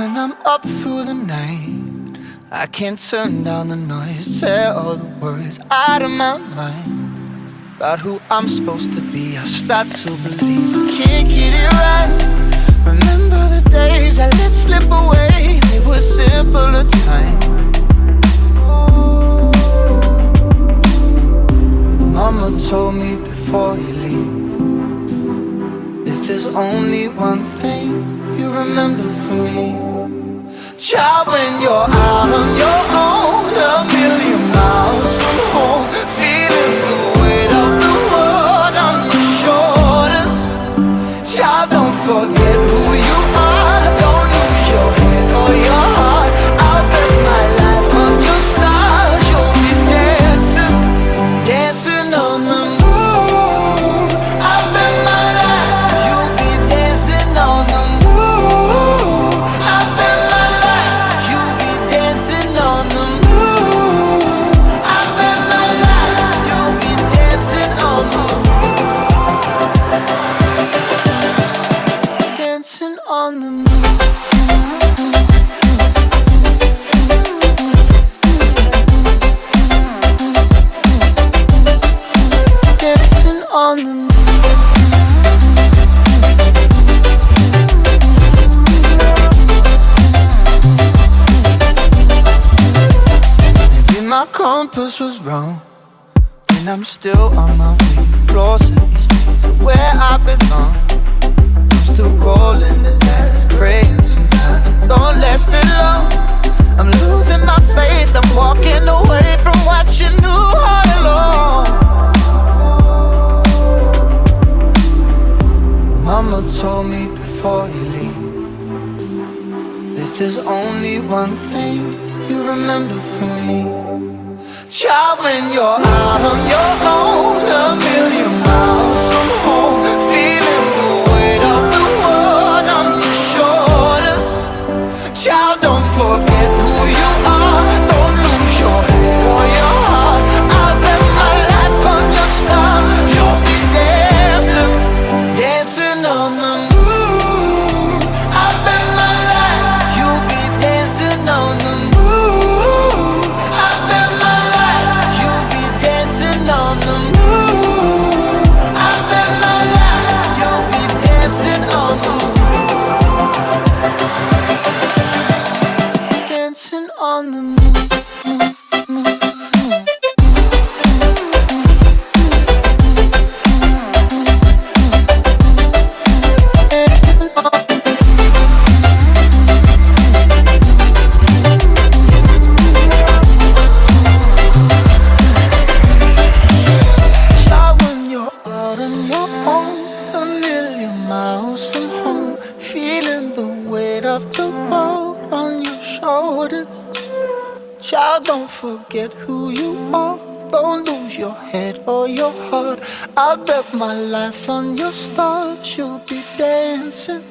when I'm up through the night. I can't turn down the noise, tear all the worries out of my mind. About who I'm supposed to be, I start to believe I can't get it right. Remember the days I let slip away, they were simpler times. Mama told me before you leave, if there's only one thing you remember from me, child, when you're out on your own, a million miles from home, feeling the weight of the world on your shoulders. Child, don't forget who you are, don't lose your head or your heart. I'll bet my life on your stars, you'll be dancing, dancing on the moon. I'll bet my life you'll be dancing on the moon. I'll bet my life you'll be dancing on the moon. I'll bet my life you'll be dancing on the moon. Dancing on the moon. Dancing on the moon. Maybe my compass was wrong, and I'm still on my way closer each day to where I belong. I'm still rolling the dice, praying sometimes it don't last that long. I'm losing my faith, I'm walking away from what you knew all along. Mama told me before you leave, if there's only one thing you remember from me, child, when you're out on your own, a million miles from home, feeling the weight of the world on your shoulders. Child, don't forget who you are, don't lose your head or your heart. I'll bet my life on your stars, you'll be dancing, dancing on the moon. I'll bet my life you'll be dancing on the moon. I'll bet my life you'll be dancing on the moon. I'll bet my life you'll be dancing on the moon. Dancing on the moon. Child, when you're out on your own, a million miles from home, feeling the weight of the world on your shoulders. Child, don't forget who you are, don't lose your head or your heart. I'll bet my life on your stars, you'll be dancing,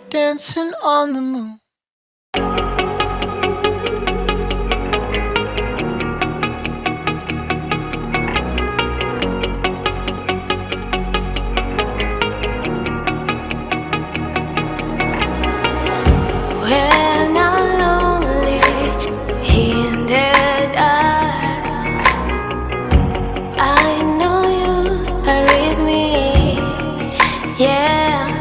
dancing on the moon. When I'm lonely in the dark, I know you are with me, yeah.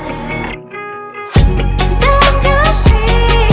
Don't you see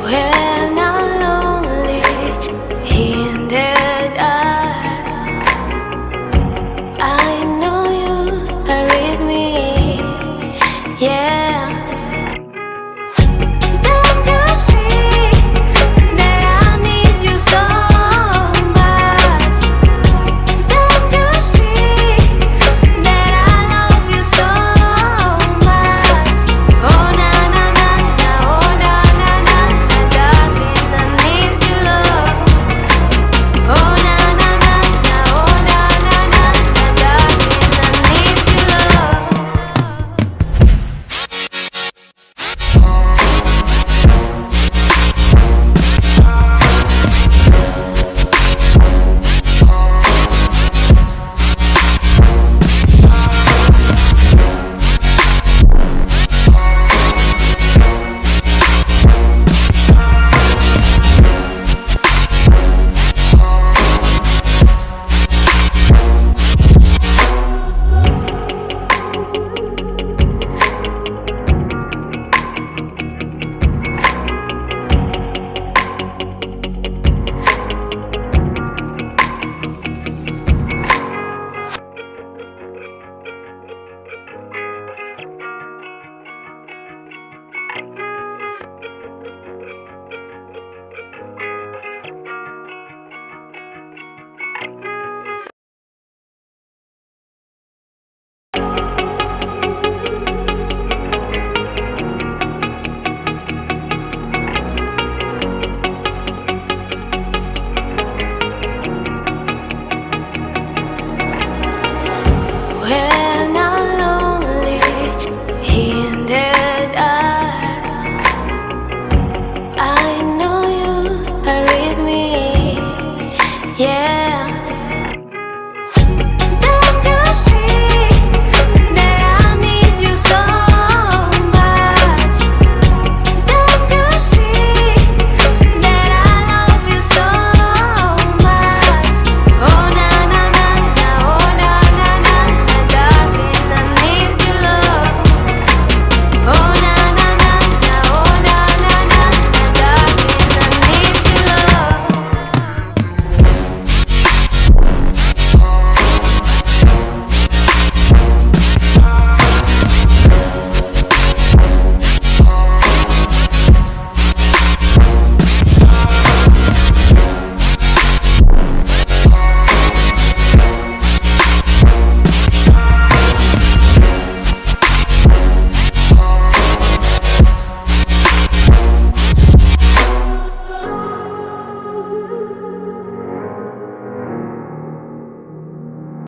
Where